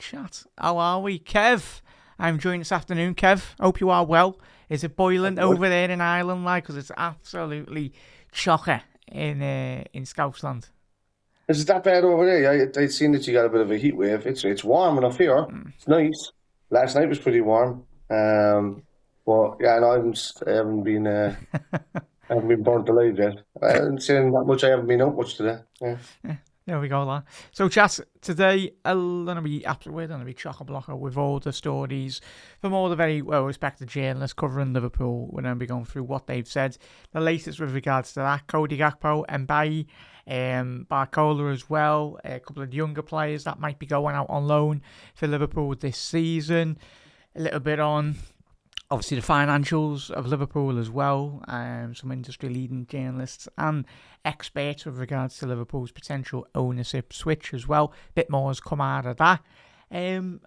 chat. How are we? Kev, I'm joined this afternoon. Kev, hope you are well. Is it boiling over there in Ireland, like? Because it's absolutely chocker in Scousland. Is it that bad over there? I'd seen that you got a bit of a heat wave. It's warm enough here. It's nice. Last night was pretty warm. But yeah, no, I haven't been burnt alive yet. I haven't seen that much. I haven't been out much today. Yeah. There we go, lad. So, chat, today we're going to be chock-a-block with all the stories from all the very well-respected journalists covering Liverpool. We're going to be going through what they've said. The latest with regards to that, Cody Gakpo, Mbaye, Barcola as well, a couple of younger players that might be going out on loan for Liverpool this season. A little bit on, obviously, the financials of Liverpool as well. Some industry-leading journalists and experts with regards to Liverpool's potential ownership switch as well. A bit more has come out of that. And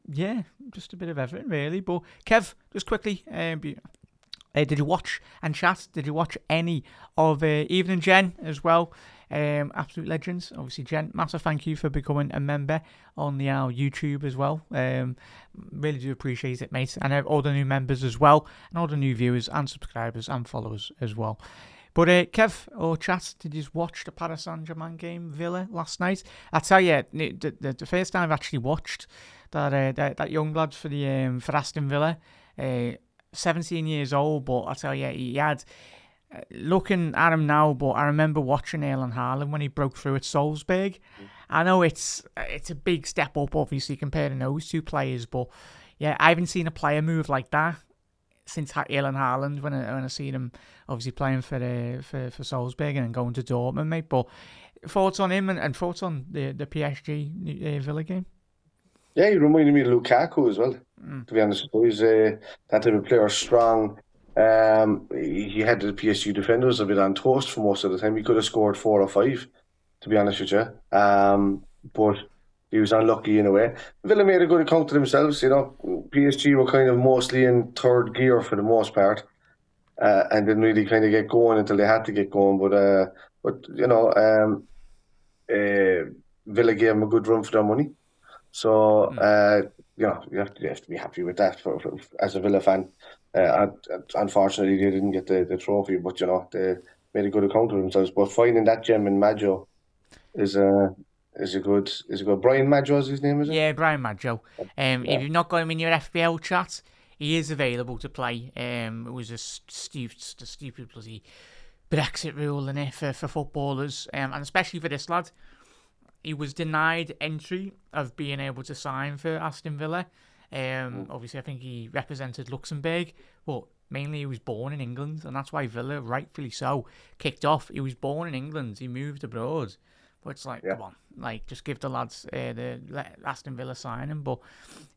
yeah, just a bit of everything really. But Kev, just quickly, did you watch and chat? Did you watch any of Evening Jen as well? Absolute legends. Obviously, Jen, massive thank you for becoming a member on our YouTube as well. Really do appreciate it, mate. And all the new members as well, and all the new viewers and subscribers and followers as well. But Kev or chat, did you watch the Paris Saint-Germain game, Villa, last night? I tell you, the first time I've actually watched that young lad for Aston Villa, 17 years old, but I tell you, he had. Looking at him now, but I remember watching Erling Haaland when he broke through at Salzburg. I know it's a big step up, obviously, comparing those two players, but yeah, I haven't seen a player move like that since Erling Haaland when I seen him obviously playing for Salzburg and then going to Dortmund, mate. But thoughts on him and thoughts on the PSG Villa game? Yeah, he reminded me of Lukaku as well, to be honest. He's that type of player, strong. He had the PSG defenders a bit on toast for most of the time. He could have scored 4 or 5, to be honest with you. But he was unlucky in a way. Villa made a good account of themselves. You know, PSG were kind of mostly in third gear for the most part, and didn't really kind of get going until they had to get going. But you know, Villa gave them a good run for their money. So you know, you have to be happy with that for as a Villa fan. Unfortunately, they didn't get the trophy, but you know they made a good account of themselves. But finding that gem in Maggio is a good. Brian Maggio is his name, is it? Yeah, Brian Maggio. If you've not got him in your FPL chat, he is available to play. It was a stupid bloody Brexit rule in it for footballers, and especially for this lad. He was denied entry of being able to sign for Aston Villa. Obviously, I think he represented Luxembourg, but mainly he was born in England, and that's why Villa, rightfully so, kicked off. He was born in England, he moved abroad, but it's like, come on, like just give the lads the Aston Villa signing. But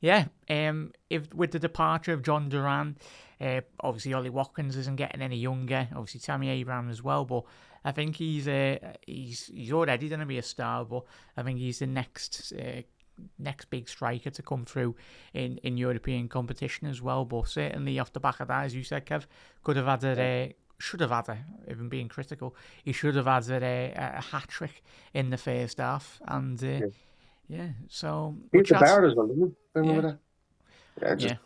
yeah, if with the departure of John Duran, obviously Ollie Watkins isn't getting any younger. Obviously Tammy Abraham as well, but I think he's already going to be a star. But I think he's the next big striker to come through in European competition as well. But certainly off the back of that, as you said, Kev, should have had even being critical, he should have had a hat-trick in the first half. And so... He hit the bar as well, didn't he? Remember that? Yeah,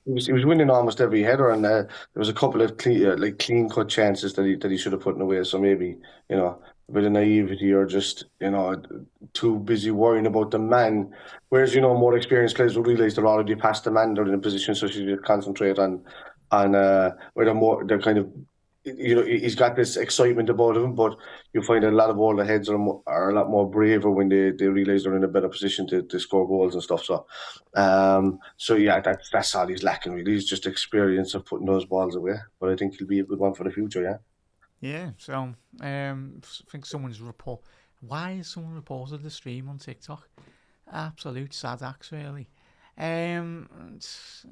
He was winning almost every header, and there was a couple of clean-cut chances that he should have put in away. So maybe, you know, a bit of naivety or just, you know, too busy worrying about the man. Whereas, you know, more experienced players will realise they're already past the man, they're in a position, so you concentrate on where they're kind of, you know, he's got this excitement about him, but you find that a lot of older heads are a lot more braver when they realise they're in a better position to score goals and stuff. So, yeah, that's all he's lacking really. He's just experience of putting those balls away. But I think he'll be a good one for the future. Yeah. Yeah. So, I think why is someone reported the stream on TikTok? Absolute sad acts, really. Just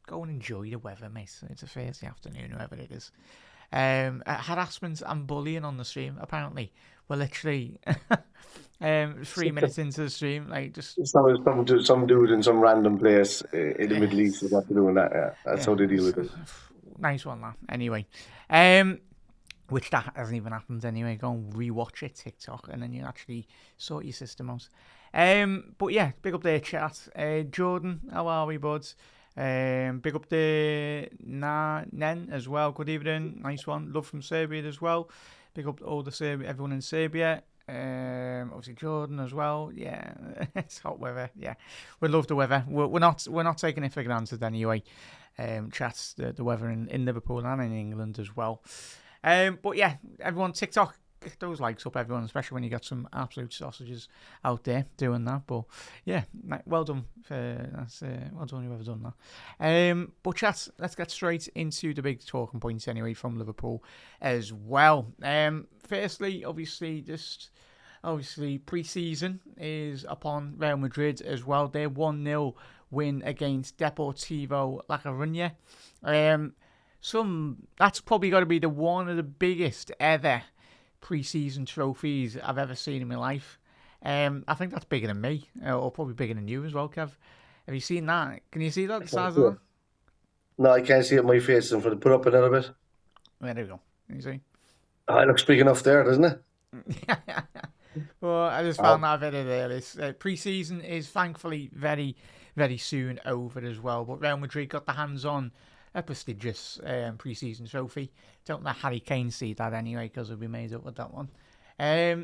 go and enjoy the weather, mate. It's a Thursday afternoon, whoever it is. Harassment and bullying on the stream. Apparently, we're literally 3 minutes into the stream, like just some dude in some random place in the Middle East is after doing that. Yeah, that's how they deal with it. Nice one, that. Anyway, which that hasn't even happened anyway. Go and rewatch it, TikTok, and then you actually sort your system out. But yeah, big up there, chat. Jordan, how are we, buds? Big up there, Nen as well. Good evening, nice one. Love from Serbia as well. Big up all the everyone in Serbia. Obviously Jordan as well. Yeah, it's hot weather. Yeah, we love the weather. We're not taking it for granted anyway. Chats the weather in Liverpool and in England as well. But yeah, everyone TikTok, get those likes up, everyone, especially when you got some absolute sausages out there doing that. But yeah, well done. Well done whoever done that. But chats, let's get straight into the big talking points anyway from Liverpool as well. Firstly, obviously pre-season is upon Real Madrid as well. Their 1-0 win against Deportivo La Coruña. That's probably got to be one of the biggest ever pre-season trophies I've ever seen in my life. I think that's bigger than me, or probably bigger than you as well, Kev. Have you seen that? Can you see that, the size of that? No, I can't see it in my face. And for the put up another bit. There we go. Can you see? It looks big enough there, doesn't it? Well, I just found that video there. This pre-season is thankfully very, very soon over as well. But Real Madrid got their hands on a prestigious pre-season trophy. Don't let Harry Kane see that anyway, because he'll be made up with that one.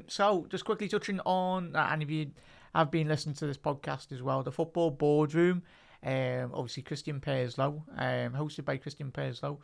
So, just quickly touching on, and if you have been listening to this podcast as well, the Football Boardroom, obviously Christian Perslow, hosted by Christian Perslow,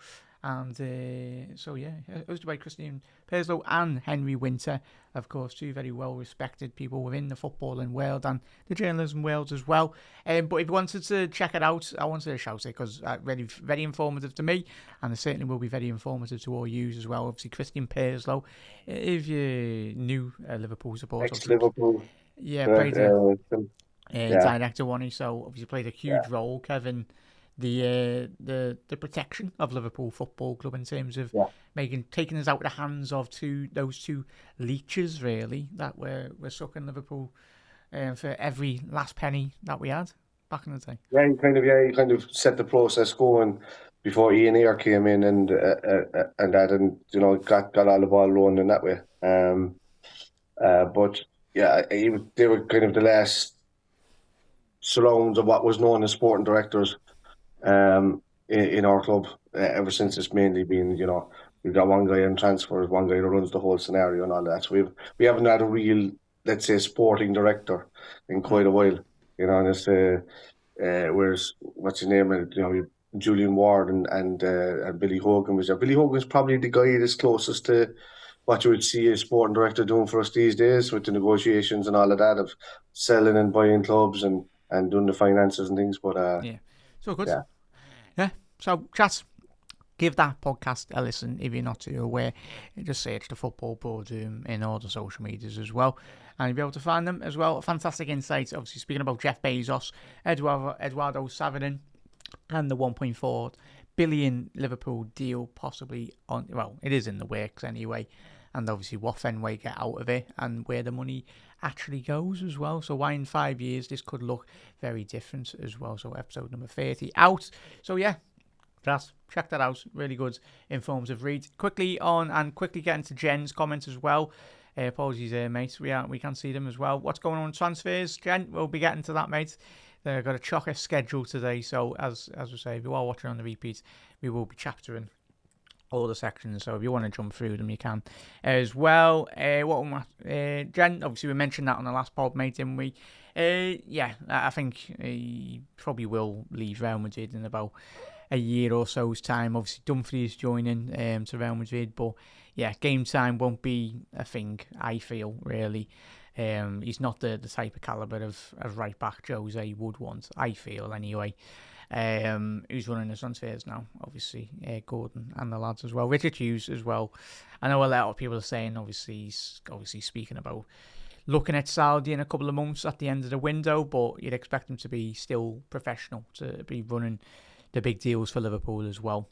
and hosted by Christian Perslow and Henry Winter, of course, two very well-respected people within the footballing world and the journalism world as well. But if you wanted to check it out, I wanted to shout it because very, very informative to me, and it certainly will be very informative to all you as well. Obviously, Christian Perslow, if you're new Liverpool supporter, ex-Liverpool, played director, wasn't he? So obviously played a huge role, Kevin. The protection of Liverpool Football Club in terms of taking us out of the hands of those two leeches really that were sucking Liverpool for every last penny that we had back in the day. He kind of set the process going before Ian Ayre came in and got all the ball rolling in that way. But yeah, they were kind of the last surrounds of what was known as sporting directors in our club. Ever since it's mainly been, we've got one guy in transfers, one guy who runs the whole scenario and all that. So we haven't had a real, let's say, sporting director in quite a while. And it's whereas what's his name? Julian Ward and Billy Hogan was there. Billy Hogan's probably the guy that's closest to what you would see a sporting director doing for us these days, with the negotiations and all of that of selling and buying clubs and doing the finances and things. But so good. Yeah. So chats, give that podcast a listen if you're not too aware. Just search the Football Boardroom in all the social medias as well, and you'll be able to find them as well. Fantastic insights. Obviously, speaking about Jeff Bezos, Eduardo Savarino, and the 1.4 billion Liverpool deal possibly on. Well, it is in the works anyway. And obviously what Fenway get out of it and where the money actually goes as well. So why in 5 years this could look very different as well. So episode number 30 out. So yeah, check that out. Really good, informative read. Quickly get into Jen's comments as well. Apologies there, mate. We can see them as well. What's going on with transfers, Jen? We'll be getting to that, mate. They've got a chocker schedule today. So as we say, if you are watching on the repeat, we will be chaptering all the sections, so if you want to jump through them, you can as well. Jen, obviously we mentioned that on the last pod, mate, didn't we? I think he probably will leave Real Madrid in about a year or so's time. Obviously Dumfries joining to Real Madrid, but yeah, game time won't be a thing, I feel, really. He's not the type of calibre of right back Jose would want, I feel, anyway. Who's running the transfers now? Obviously, Gordon and the lads as well. Richard Hughes as well. I know a lot of people are saying, obviously speaking about looking at Saudi in a couple of months at the end of the window, but you'd expect him to be still professional, to be running the big deals for Liverpool as well.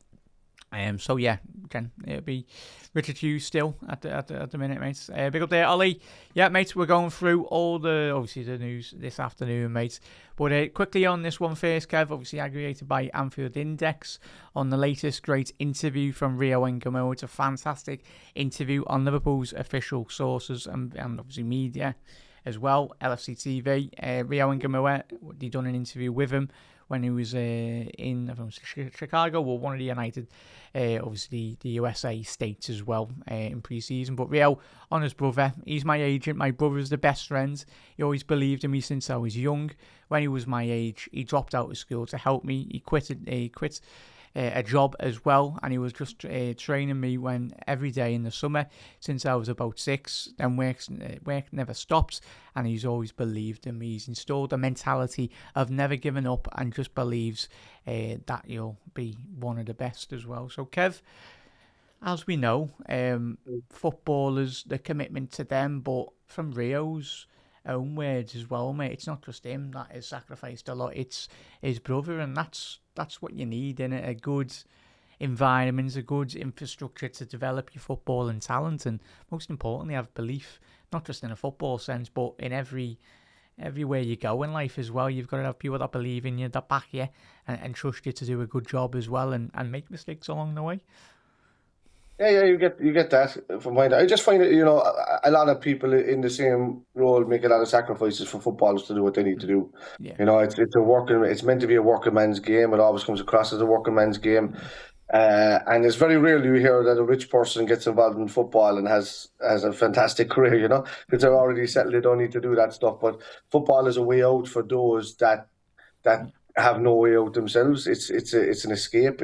So yeah, Jen, it'll be Richard Hughes still at the minute, mates. Big up there, Ollie. Yeah, mates, we're going through all the news this afternoon, mates. But quickly on this one first, Kev, obviously aggregated by Anfield Index on the latest great interview from Rio Ngumoha. It's a fantastic interview on Liverpool's official sources and obviously media. as well. LFC TV, Rio Ngumoha, they done an interview with him when he was in, I think it was Chicago or one of the United, obviously the USA states as well in pre-season. But Rio, on his brother, he's my agent. My brother's the best friend. He always believed in me since I was young. When he was my age, he dropped out of school to help me. He quit a job as well, and he was just training me every day in the summer since I was about 6. And work never stops, and he's always believed in me. He's installed a mentality of never giving up and just believes that you'll be one of the best as well. So Kev, as we know, footballers, the commitment to them, but from Rio's own words as well, mate, it's not just him that has sacrificed a lot, it's his brother, and that's what you need in a good environment, a good infrastructure to develop your football and talent, and most importantly have belief, not just in a football sense, but in everywhere you go in life as well. You've got to have people that believe in you, that back you, and trust you to do a good job as well, and make mistakes along the way. Yeah, you get that from mine. I just find that, a lot of people in the same role make a lot of sacrifices for footballers to do what they need to do. Yeah. It's meant to be a working man's game. It always comes across as a working man's game. And it's very rarely you hear that a rich person gets involved in football and has a fantastic career, because they're already settled, they don't need to do that stuff. But football is a way out for those that have no way out themselves. It's an escape.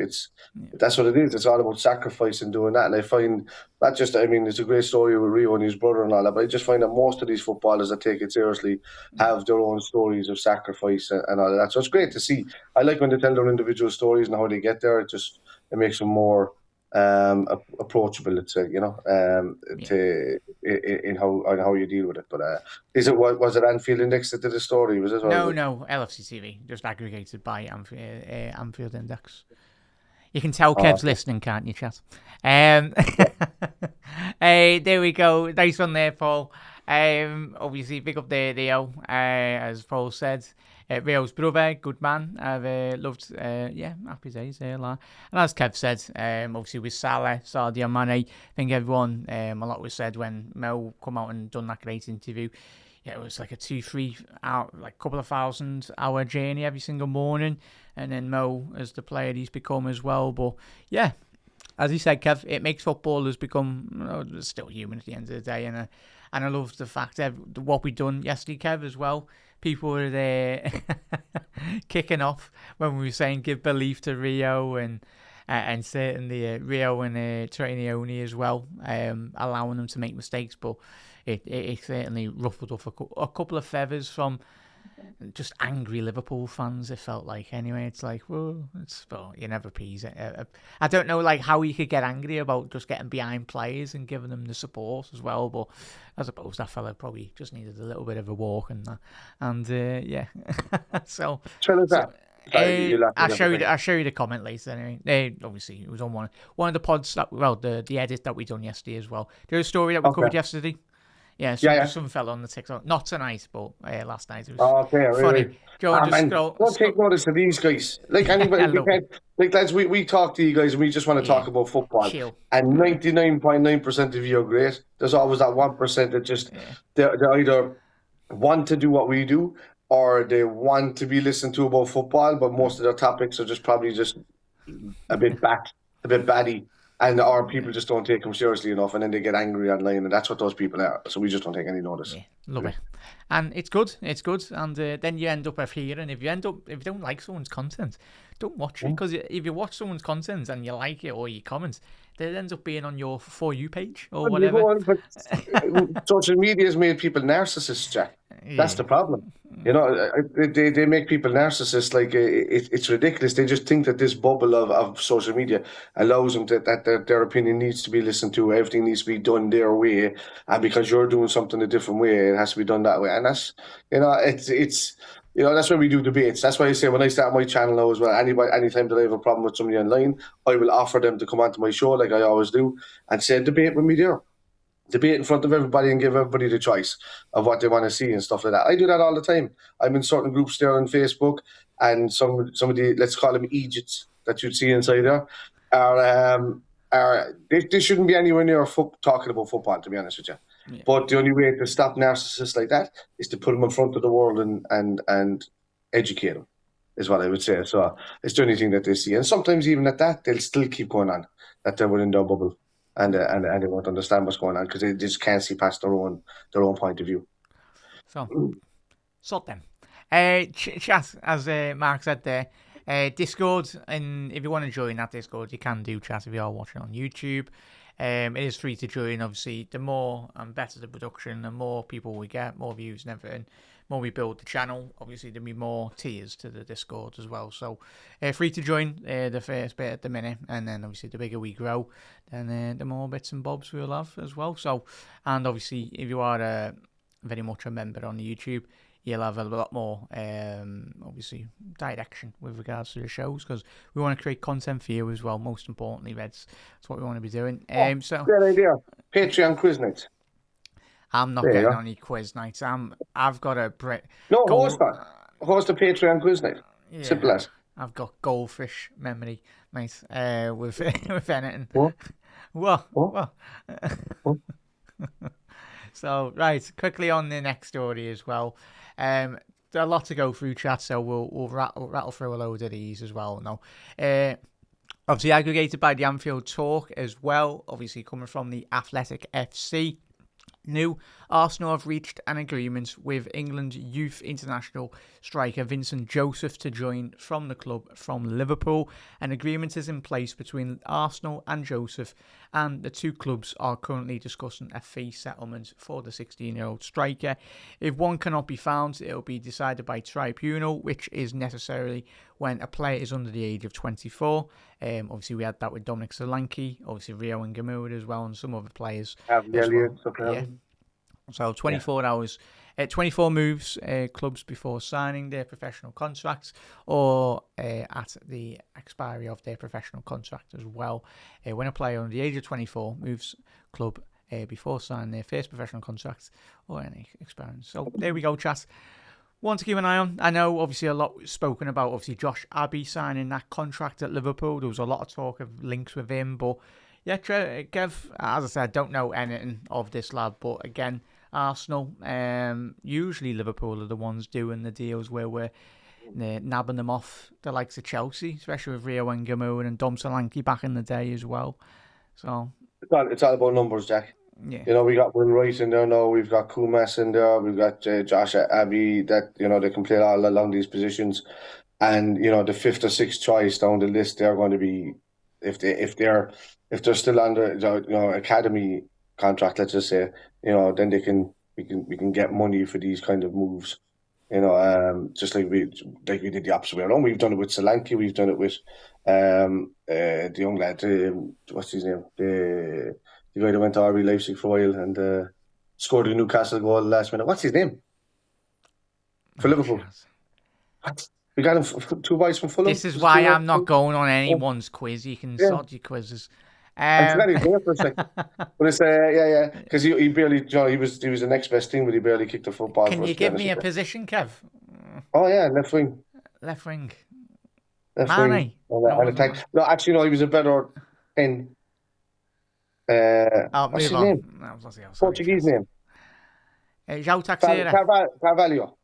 That's what it is. It's all about sacrifice and doing that. And I find that it's a great story with Rio and his brother and all that, but I just find that most of these footballers that take it seriously have their own stories of sacrifice and all of that. So it's great to see. I like when they tell their individual stories and how they get there. It makes them more approachable, let's say, in how you deal with it. But was it Anfield Index that did the story? Was it? No, LFC TV, just aggregated by Anfield Index. You can tell Kev's listening, can't you, chat? Hey, there we go. Nice one there, Paul. Obviously, big up there, Rio, as Paul said. Rio's brother, good man. I've loved, happy days there. And as Kev said, obviously with Salah, Sadio Mane, I think everyone, a lot was said when Mo come out and done that great interview. Yeah, it was like a 2-3 hour, like couple of 1,000-hour journey every single morning. And then Mo as the player he's become as well. But yeah, as he said, Kev, it makes footballers become still human at the end of the day. And I love the fact that what we done yesterday, Kev, as well. People were there kicking off when we were saying give belief to Rio and certainly Rio and Trainioni as well, allowing them to make mistakes. But it certainly ruffled off a couple of feathers from just angry Liverpool fans, it felt like. Anyway, it's like, well, you never please it. I don't know how you could get angry about just getting behind players and giving them the support as well, but I suppose that fella probably just needed a little bit of a walk and that. And yeah. So I'll show you the comment later anyway. Obviously it was on one of the pods the edit that we done yesterday as well. There's a story that we covered yesterday. Yeah, some fella on the TikTok. Not tonight, but last night. It was funny. Really. Don't take notice of these guys. Like anybody, lads, we talk to you guys and we just want to talk about football. Chill. And 99.9% of you are great. There's always that 1% that just they either want to do what we do or they want to be listened to about football, but most of their topics are just probably just a bit batty. And our people just don't take them seriously enough, and then they get angry online, and that's what those people are. So we just don't take any notice. Yeah, love it. And it's good, and then you end up here, and if you don't like someone's content, don't watch it, because if you watch someone's content and you like it or you comment, it ends up being on your For You page or whatever. But social media has made people narcissists, Jack. That's the problem. They make people narcissists. Like it's ridiculous. They just think that this bubble of social media allows them that their opinion needs to be listened to. Everything needs to be done their way, and because you're doing something a different way, it has to be done that way. And that's it's that's why we do debates. That's why I say when I start my channel now as well, anytime that I have a problem with somebody online, I will offer them to come onto my show like I always do and say debate with me there. Debate in front of everybody and give everybody the choice of what they want to see and stuff like that. I do that all the time. I'm in certain groups there on Facebook, and some of the, let's call them Egypts that you'd see inside there, they shouldn't be anywhere near talking about football, to be honest with you. Yeah. But the only way to stop narcissists like that is to put them in front of the world and educate them, is what I would say. So it's the only thing that they see. And sometimes even at that, they'll still keep going on, that they're within their bubble and they won't understand what's going on because they just can't see past their own point of view. So, sort them. Chat, as Mark said there, Discord, and if you want to join that Discord, you can do, chat, if you are watching on YouTube. It is free to join. Obviously, the more and better the production, the more people we get, more views and everything, more we build the channel. Obviously, there'll be more tiers to the Discord as well. So, free to join the first bit at the minute, and then obviously the bigger we grow, then the more bits and bobs we'll have as well. So, and obviously, if you are very much a member on YouTube, you'll have a lot more, obviously, direction with regards to the shows, because we want to create content for you as well. Most importantly, Reds, that's what we want to be doing. So great idea. Patreon quiz night. I'm not getting any quiz nights. I've got a host that. Host a Patreon quiz night. Yeah, simple as. I've got goldfish memory, mate. With anything. What? So, right, quickly on the next story as well. There are a lot to go through, chat, so we'll rattle through a load of these as well. No, obviously aggregated by the Anfield Talk as well, obviously coming from the Athletic FC. New, Arsenal have reached an agreement with England youth international striker Vincent Joseph to join from the club from Liverpool. An agreement is in place between Arsenal and Joseph, and the two clubs are currently discussing a fee settlement for the 16-year-old striker. If one cannot be found, it will be decided by tribunal, which is necessarily when a player is under the age of 24. Obviously, we had that with Dominic Solanke, obviously Rio Ngumoha as well, and some other players. So 24 hours, 24 moves clubs before signing their professional contracts or at the expiry of their professional contract as well. When a player under the age of 24 moves club before signing their first professional contract or any experience. So there we go, chat. One to keep an eye on. I know, obviously, a lot was spoken about, obviously, Josh Abbey signing that contract at Liverpool. There was a lot of talk of links with him. But, yeah, Kev, as I said, I don't know anything of this lad. But, again, Arsenal, usually Liverpool are the ones doing the deals where we're nabbing them off the likes of Chelsea, especially with Rio Ngumoha and Dom Solanke back in the day as well. So it's all about numbers, Jack. Yeah. You know, we got Will Wright in there now, we've got Kumas in there, we've got Josh Abbey, that, you know, they can play all along these positions. And, you know, the fifth or sixth choice down the list, they're going to be, if they're still under, you know, academy contract, let's just say, you know, then we can get money for these kind of moves. You know, just like we did the opposite way around. We've done it with Solanke, we've done it with the young lad, what's his name? The guy that went to RB Leipzig for a while and scored a Newcastle goal last minute. What's his name? For Liverpool. What? We got him, two boys from Fulham. This is why I'm not going on anyone's quiz. You can sort your quizzes. I forgot his name for a second. But it's because he barely, you know, he was the next best thing, but he barely kicked the football. Can you give me a position, Kev? Oh yeah, left wing. Left wing. Mane. No, actually, no, he was a better 10. What's his name? Portuguese name. João Teixeira. Carvalho.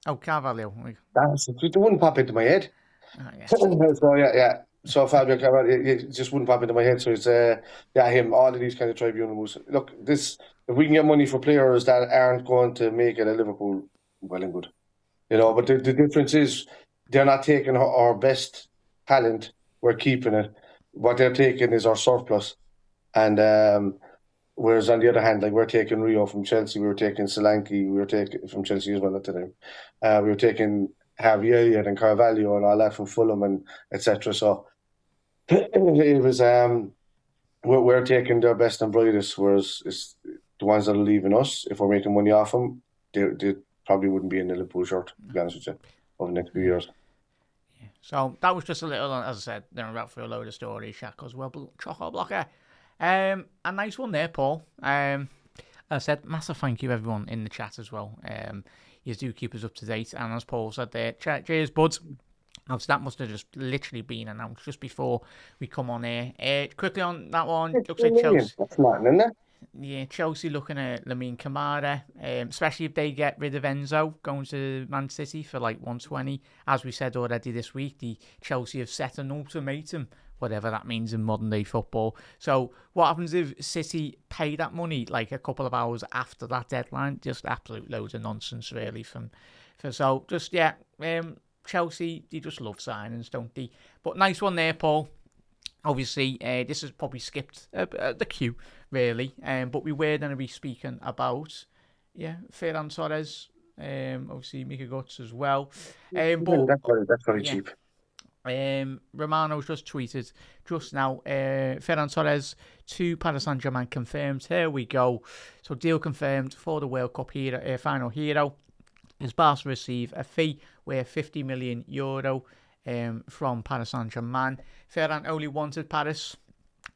Oh, Carvalho. It wouldn't pop into my head. Oh, yes. So yeah. So Fabio Carvalho, it just wouldn't pop into my head. So it's him. All of these kind of tribunal moves. Look, if we can get money for players that aren't going to make it at Liverpool, well and good. You know, but the difference is they're not taking our best talent. We're keeping it. What they're taking is our surplus. And whereas on the other hand, like we're taking Rio from Chelsea, we were taking Solanke, we were taking from Chelsea as well at the time. We were taking Javier and Carvalho and all that from Fulham and etc. So it was we're taking their best and brightest, whereas it's the ones that are leaving us. If we're making money off them, they probably wouldn't be in the Liverpool shirt, to be honest with you, over the next few years. So that was just a little, as I said, then we're out for a load of stories, Shackles, well, chocolate blocker. A nice one there, Paul. As I said, massive thank you everyone in the chat as well. You do keep us up to date, and as Paul said there, cheers, buds. That must have just literally been announced just before we come on here. Quickly on that one, looks like Chelsea. That's Martin, isn't it? Yeah, Chelsea looking at Lamine Camara, especially if they get rid of Enzo, going to Man City for like 120. As we said already this week, the Chelsea have set an ultimatum, whatever that means in modern day football. So what happens if City pay that money like a couple of hours after that deadline? Just absolute loads of nonsense, really. Chelsea, they just love signings, don't they? But nice one there, Paul. Obviously, this has probably skipped the queue, really. But we were going to be speaking about, Ferran Torres, obviously Mika Guts as well. That's very cheap. Romano's just tweeted just now, Ferran Torres to Paris Saint-Germain confirmed. Here we go. So deal confirmed for the World Cup final hero. Is Barca receive a fee worth €50 million from Paris Saint-Germain. Ferran only wanted Paris,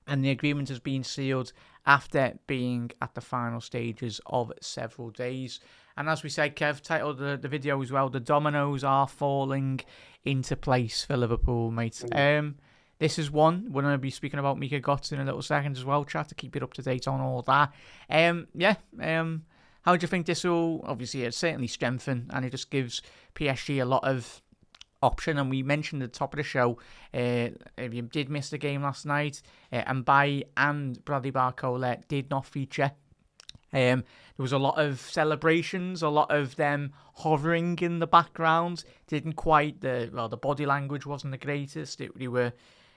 and the agreement has been sealed after being at the final stages of several days. And as we said, Kev titled the video as well, the dominoes are falling into place for Liverpool, mate. This is one. We're going to be speaking about Mika Götze in a little second as well, chat, to keep it up to date on all that. How do you think this will, obviously, it certainly strengthen, and it just gives PSG a lot of option. And we mentioned at the top of the show, if you did miss the game last night, Mbaye and Bradley Barcola did not feature. There was a lot of celebrations, a lot of them hovering in the background. Didn't quite, the body language wasn't the greatest.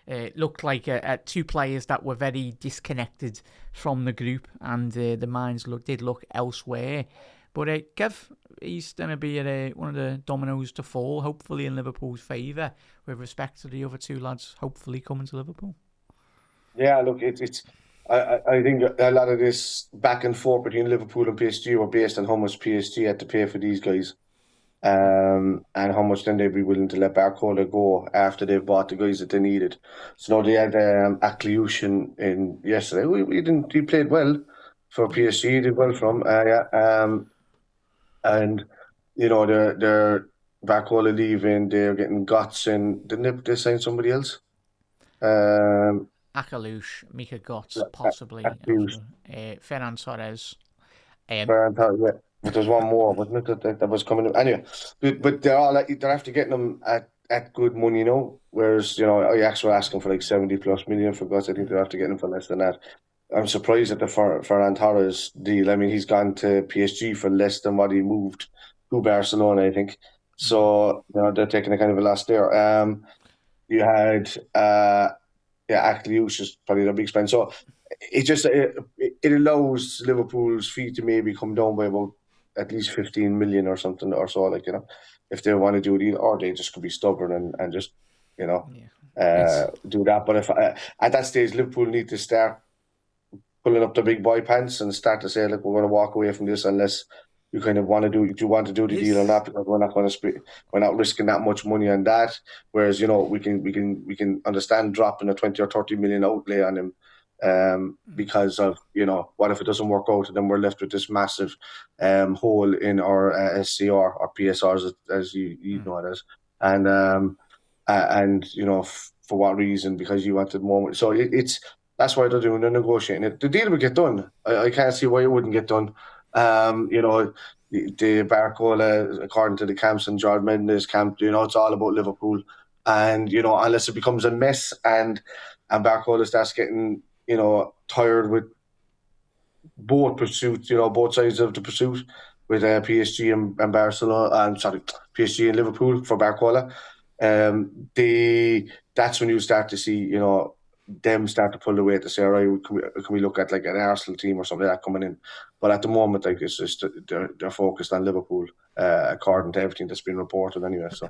It looked like two players that were very disconnected from the group, and the minds did look elsewhere. But Kev, he's going to be one of the dominoes to fall, hopefully in Liverpool's favour, with respect to the other two lads hopefully coming to Liverpool. Yeah, look, I think a lot of this back and forth between Liverpool and PSG were based on how much PSG had to pay for these guys, and how much then they'd be willing to let Barcola go after they've bought the guys that they needed. So now they had Akliouche in yesterday. He played well for PSG. He did well for him. And they're Barcola leaving. They're getting Götze in. Didn't they sign somebody else? Akliouche, Mika Götze, possibly. Ferran Torres. Ferran Torres, yeah. But there's one more, wasn't it, that was coming up? Anyway, but they're after getting them at good money, Whereas, Ajax were asking for like 70+ million for Götze. I think they're after getting them for less than that. I'm surprised at the Ferran Torres deal. I mean, he's gone to PSG for less than what he moved to Barcelona, I think. So, they're taking a kind of a loss there. You had, Akliouche is probably the big spend. So, it allows Liverpool's fee to maybe come down by about at least 15 million or something or so, if they want to do it, or they just could be stubborn and just, do that. But if at that stage, Liverpool need to start pulling up the big boy pants and start to say, look, we're going to walk away from this unless you kind of want to do the deal or not, because we're not risking that much money on that. Whereas, we can understand dropping a 20 or 30 million outlay on him, because of, what if it doesn't work out, and then we're left with this massive hole in our SCR or PSRs, as you know it as. And for what reason? Because you wanted more money. So that's why they're doing, they're negotiating it. The deal would get done. I can't see why it wouldn't get done. The Barcola, according to the camps and George Mendes camp, it's all about Liverpool. And, unless it becomes a mess and Barcola starts getting, tired with both pursuits, both sides of the pursuit, with PSG and Barcelona, PSG and Liverpool for Barcola. That's when you start to see, them start to pull away to say, all right, can we look at like an Arsenal team or something like that coming in? But at the moment, it's just they're focused on Liverpool, according to everything that's been reported anyway. So,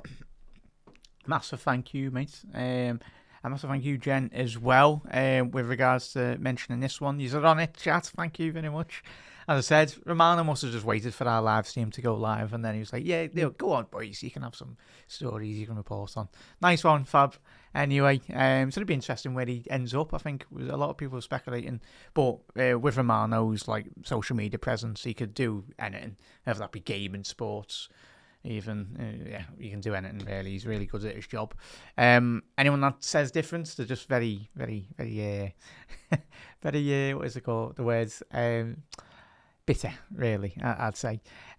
massive thank you, mate. And massive thank you, Jen, as well, with regards to mentioning this one. You're on it, chat. Thank you very much. As I said, Romano must have just waited for our live stream to go live, and then he was like, go on, boys. You can have some stories you can report on. Nice one, Fab. Anyway, so it'll be interesting where he ends up. I think a lot of people are speculating, but with Romano's social media presence, he could do anything, whether that be gaming, sports, even. Yeah, he can do anything really. He's really good at his job. Anyone that says different, they're just very, very, very, very. What is it called? The words bitter, really. I'd say.